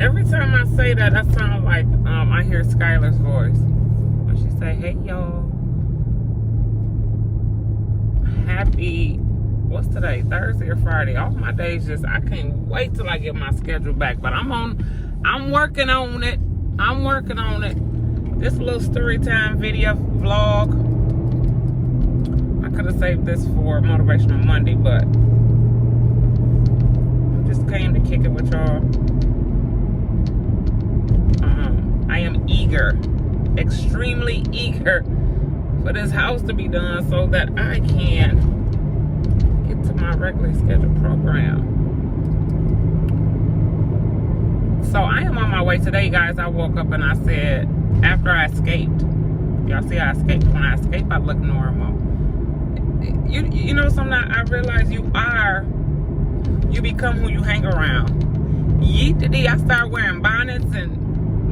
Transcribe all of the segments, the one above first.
Every time I say that, I sound like I hear Skylar's voice when she say, "Hey y'all, happy." What's today? Thursday or Friday? All my days just I can't wait till I get my schedule back. But I'm working on it. I'm working on it. This little story time video vlog. I could have saved this for Motivational Monday, but I just came to kick it with y'all. I am eager, extremely eager for this house to be done so that I can get to my regularly scheduled program. So I am on my way today, guys. I woke up and I said, after I escaped, y'all see I escaped. When I escape, I look normal. You know, sometimes I realize you become who you hang around. Yesterday, I started wearing bonnets and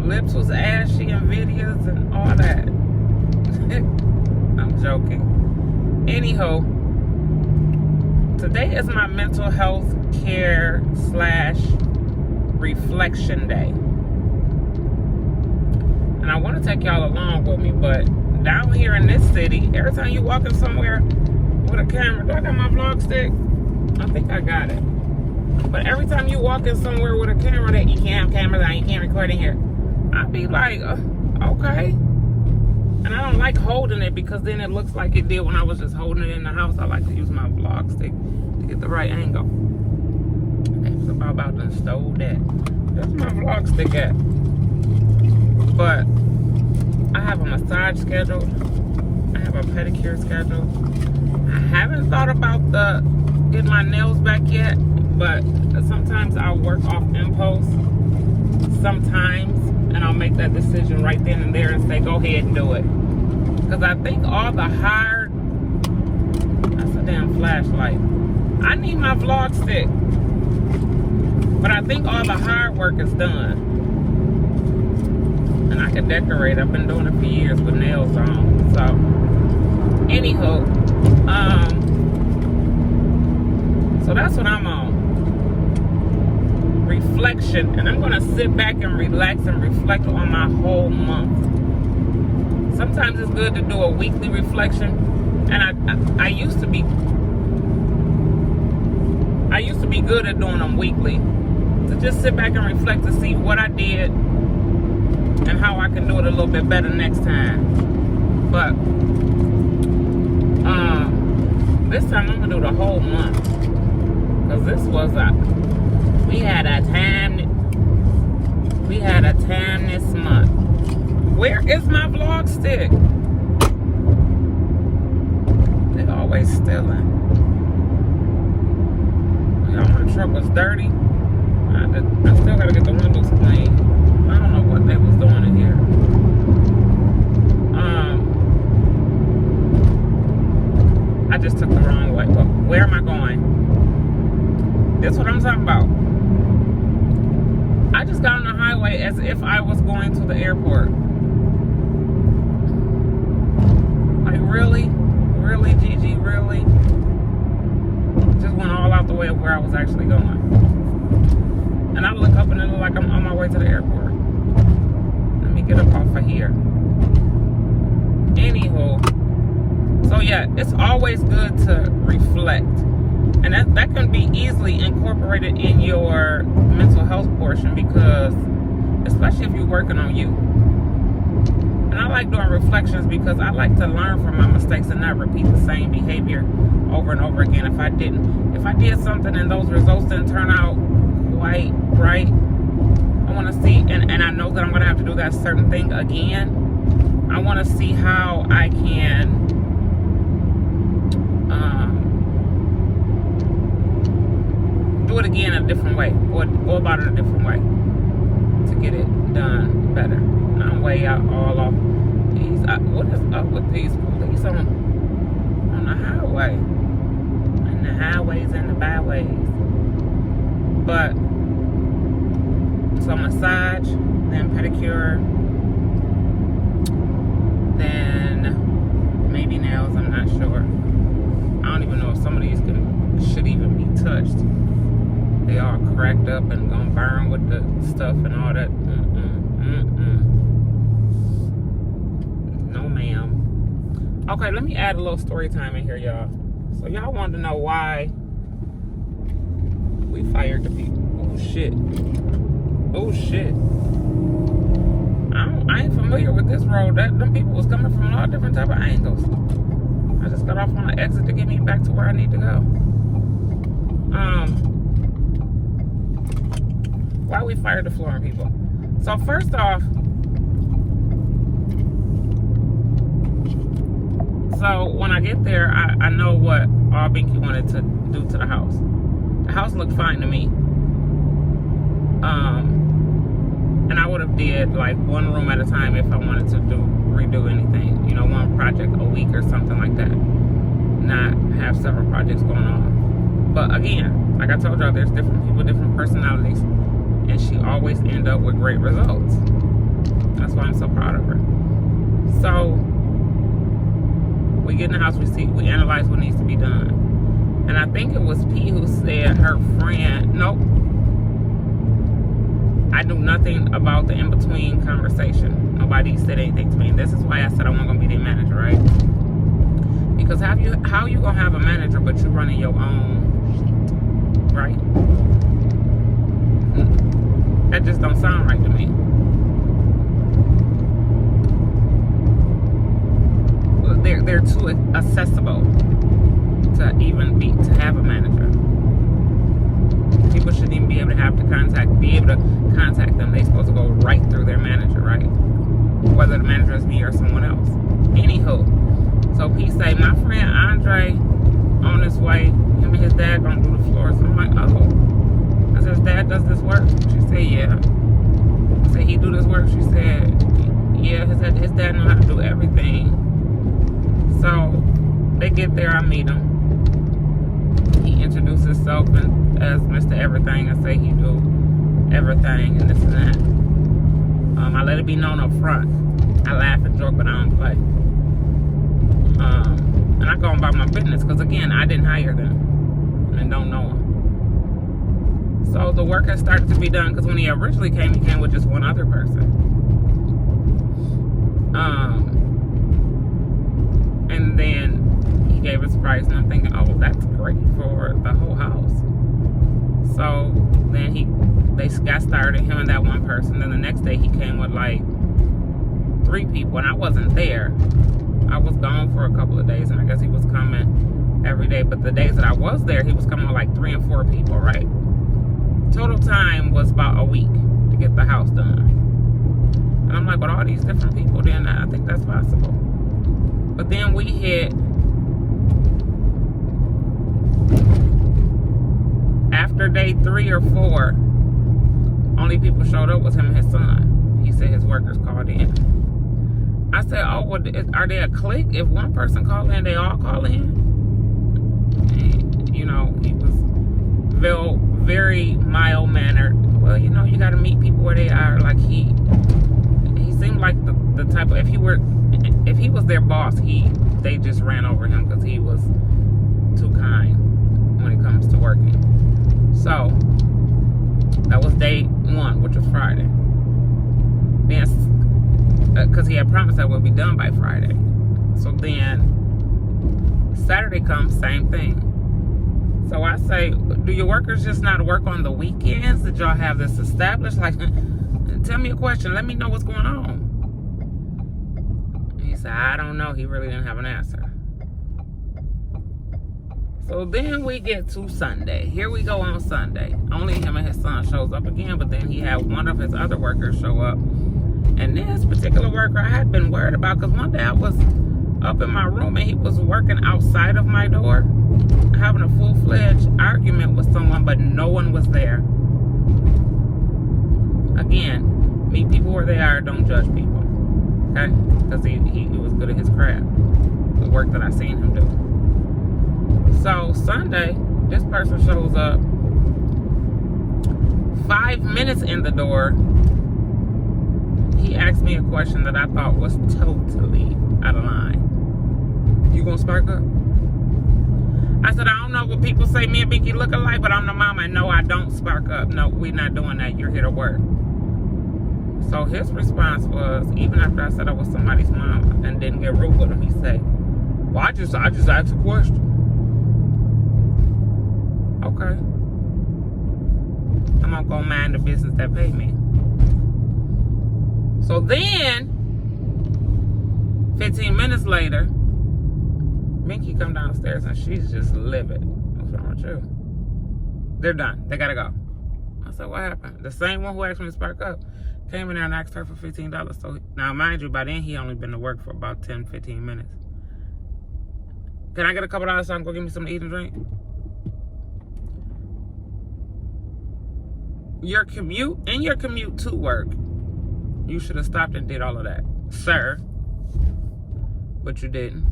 lips was ashy in videos and all that. I'm joking. Anyhow, today is my mental health care / reflection day. And I want to take y'all along with me, but down here in this city, every time you walking somewhere with a camera, do I got my vlog stick? I think I got it. But every time you walking somewhere with a camera that you can't have cameras on, you can't record in here, I'd be like, okay. And I don't like holding it because then it looks like it did when I was just holding it in the house. I like to use my vlog stick to get the right angle. I'm about to stole that. That's my vlog stick at. But I have a massage scheduled. I have a pedicure scheduled. I haven't thought about getting my nails back yet, but sometimes I'll work off impulse. Sometimes, and I'll make that decision right then and there and say, go ahead and do it. Because I think all the hard, that's a damn flashlight. I need my vlog stick. But I think all the hard work is done. And I can decorate. I've been doing it for years with nails on. So, anywho, so that's what I'm on. Reflection. And I'm going to sit back and relax and reflect on my whole month. Sometimes it's good to do a weekly reflection. And I used to be good at doing them weekly. To just sit back and reflect to see what I did and how I can do it a little bit better next time. But this time I'm gonna do the whole month, because this was we had a time this month. Where is my vlog stick? They're always stealing. Y'all, my truck was dirty. I still gotta get the windows clean. I don't know what they was doing in here. I just took the wrong way. But where am I going? That's what I'm talking about. I just got on the highway as if I was going to the airport. Like, really? Really, Gigi? Really? Just went all out the way of where I was actually going. And I look up and it looks like I'm on my way to the airport. Let me get up off of here. Anywho. So yeah, it's always good to reflect. And that can be easily incorporated in your mental health portion, because, especially if you're working on you. And I like doing reflections because I like to learn from my mistakes and not repeat the same behavior over and over again. If I did something and those results didn't turn out quite right, I want to see, and I know that I'm going to have to do that certain thing again. I want to see how I can do it again in a different way, or go about it a different way to get it done better. And I'm way out all off these. What is up with these police on the highway? And the highways and the byways. But so massage, then pedicure, then maybe nails. I'm not sure. I don't even know if some of these should even be touched. They all cracked up and gonna burn with the stuff and all that. No, ma'am. Okay, let me add a little story time in here, y'all. So y'all wanted to know why we fired the people. Oh shit. Oh shit. I ain't familiar with this road. Them people was coming from all different type of angles. I just got off on an exit to get me back to where I need to go. Why we fired the flooring people? So first off, so when I get there, I know what all Binky wanted to do to the house. The house looked fine to me. And I would have did like one room at a time if I wanted to redo anything. You know, one project a week or something like that. Not have several projects going on. But again, like I told y'all, there's different people, different personalities. And she always end up with great results. That's why I'm so proud of her. So we get in the house, we analyze what needs to be done. And I think it was P who said her friend, nope, I knew nothing about the in-between conversation. Nobody said anything to me. And this is why I said I wasn't gonna be their manager, right? Because how you gonna have a manager but you running your own, right? That just don't sound right to me. They're too accessible to even to have a manager. People shouldn't even be able to be able to contact them. They're supposed to go right through their manager, right? Whether the manager is me or someone else. Anywho, so P say, my friend Andre on his way, him and his dad gonna do the floors. I'm like, oh. I said, his dad does this work? She said, yeah. I said, he do this work? She said, yeah, his dad know how to do everything. So they get there, I meet him. He introduces himself as Mr. Everything. I say he do everything and this and that. I let it be known up front. I laugh and joke, but I don't play. And I go on about my business because, again, I didn't hire them and don't know them. So the work has started to be done because when he originally came, he came with just one other person. And then he gave us a price, and I'm thinking, oh, that's great for the whole house. So then they got started, him and that one person. Then the next day he came with like 3 people, and I wasn't there. I was gone for a couple of days, and I guess he was coming every day. But the days that I was there, he was coming with like 3 and 4 people, right? Total time was about a week to get the house done. And I'm like, with all these different people, then I think that's possible. But then we hit, after day 3 or 4, only people showed up was him and his son. He said his workers called in. I said, oh, well, are they a clique? If one person called in, they all call in? And, you know, he was very mild-mannered. Well, you know, you got to meet people where they are. Like, he seemed like the type of, if he was their boss, they just ran over him because he was too kind when it comes to working. So that was day 1, which was Friday. Then, because he had promised that we'll be done by Friday. So then Saturday comes, same thing. So I say, do your workers just not work on the weekends? Did y'all have this established? Like, tell me a question. Let me know what's going on. He said, I don't know. He really didn't have an answer. So then we get to Sunday. Here we go on Sunday. Only him and his son shows up again, but then he had one of his other workers show up. And this particular worker I had been worried about because one day I was up in my room and he was working outside of my door, having a full-fledged argument with someone, but no one was there. Again, meet people where they are, don't judge people. Okay? Because he was good at his craft. The work that I seen him do. So Sunday, this person shows up. 5 minutes in the door, he asked me a question that I thought was totally out of line. You gonna spark up? I said, I don't know what people say me and Binky look alike, but I'm the mama. And no, I don't spark up. No, we're not doing that. You're here to work. So his response was, even after I said I was somebody's mom and didn't get rude with him, he said, well, I just asked a question. Okay. I'm gonna go mind the business that paid me. So then, 15 minutes later, Binky come downstairs and she's just livid. What's wrong with you? They're done. They gotta go. I said, what happened? The same one who asked me to spark up came in there and asked her for $15. So now, mind you, by then he only been to work for about 10, 15 minutes. Can I get a couple dollars so I can go get me something to eat and drink? Your commute to work, you should have stopped and did all of that, sir. But you didn't.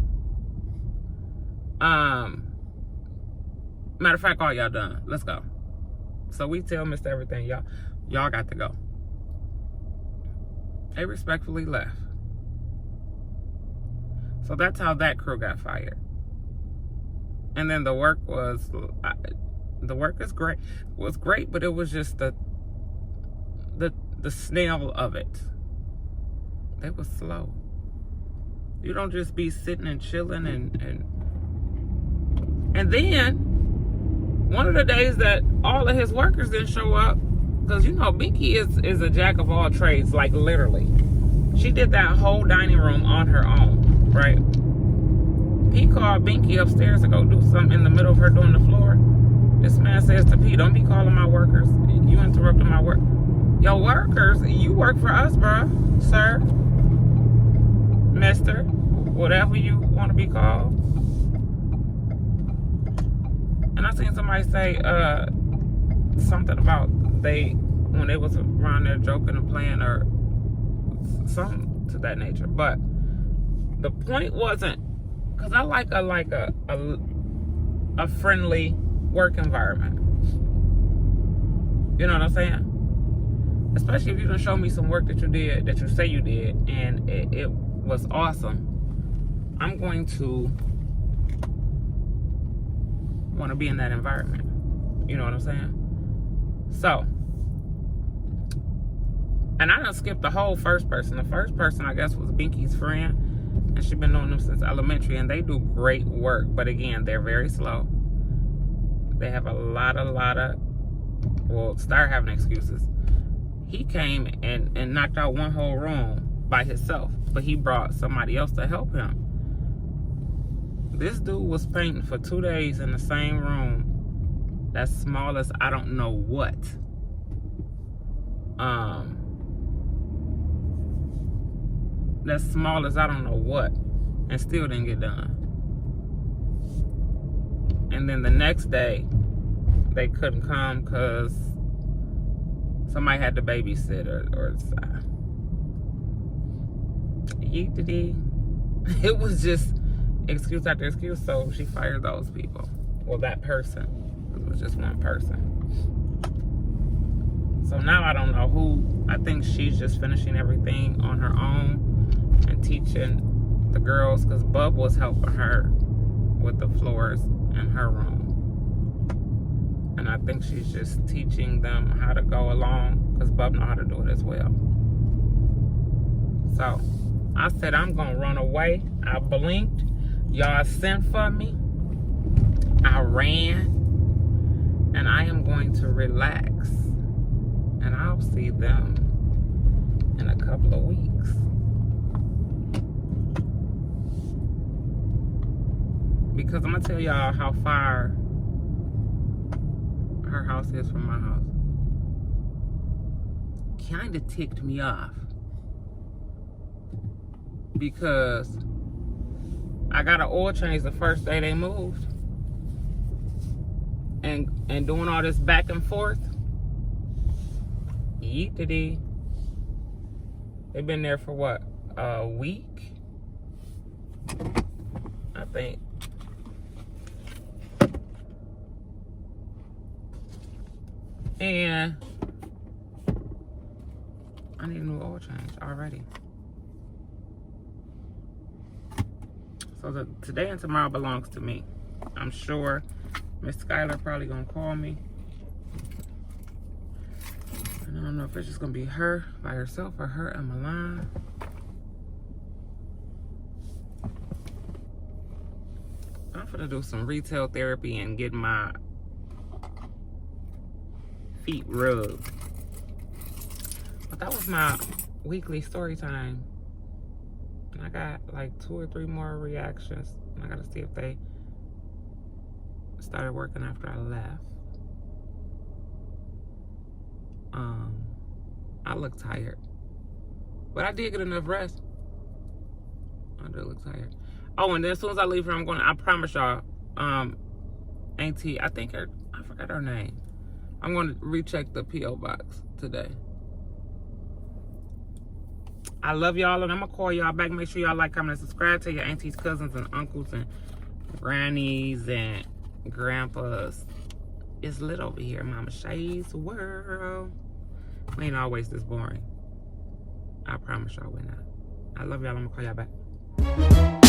Matter of fact, all y'all done. Let's go. So we tell Mr. Everything, y'all got to go. They respectfully left. So that's how that crew got fired. And then the work is great. Was great, but it was just the snail of it. They were slow. You don't just be sitting and chilling and then one of the days that all of his workers didn't show up, because you know Binky is a jack of all trades, like literally. She did that whole dining room on her own, right? P called Binky upstairs to go do something in the middle of her doing the floor. This man says to P, don't be calling my workers. You interrupted my work. Your workers, you work for us, bruh, sir, mister, whatever you want to be called. And I seen somebody say something about when they was around there joking and playing or something to that nature. But the point wasn't, because I like a friendly work environment. You know what I'm saying? Especially if you done show me some work that you did, that you say you did, and it was awesome. I'm going to want to be in that environment. You know what I'm saying? So, and I done skipped the whole first person. The first person, I guess, was Binky's friend, and she's been knowing them since elementary, and they do great work. But again, they're very slow. They have a lot of, well, start having excuses. He came and knocked out one whole room by himself, but he brought somebody else to help him. This dude was painting for 2 days in the same room that's small as I don't know what. That's small as I don't know what, and still didn't get done. And then the next day, they couldn't come because somebody had to babysit or it was just excuse after excuse. So she fired those people. Well, that person. It was just one person. So now I don't know who. I think she's just finishing everything on her own and teaching the girls, because Bub was helping her with the floors in her room. And I think she's just teaching them how to go along, because Bub know how to do it as well. So I said, I'm going to run away. I blinked. Y'all sent for me. I ran. And I am going to relax. And I'll see them in a couple of weeks. Because I'm going to tell y'all how far her house is from my house. Kind of ticked me off. Because I got an oil change the first day they moved. And doing all this back and forth. Yeetity. They've been there for what? A week? I think. And I need a new oil change already. So today and tomorrow belongs to me. I'm sure Miss Skylar probably gonna call me. And I don't know if it's just gonna be her by herself or her and Milan. I'm gonna do some retail therapy and get my feet rubbed. But that was my weekly story time. And I got like 2 or 3 more reactions. And I gotta see if they started working after I left. I look tired. But I did get enough rest. I do look tired. Oh, and then as soon as I leave here, I promise y'all, Auntie, I forgot her name. I'm going to recheck the P.O. box today. I love y'all, and I'm going to call y'all back. Make sure y'all like, comment, and subscribe. Tell your aunties, cousins, and uncles, and grannies, and grandpas. It's lit over here, Mama Shay's world. We ain't always this boring. I promise y'all we're not. I love y'all. I'm going to call y'all back.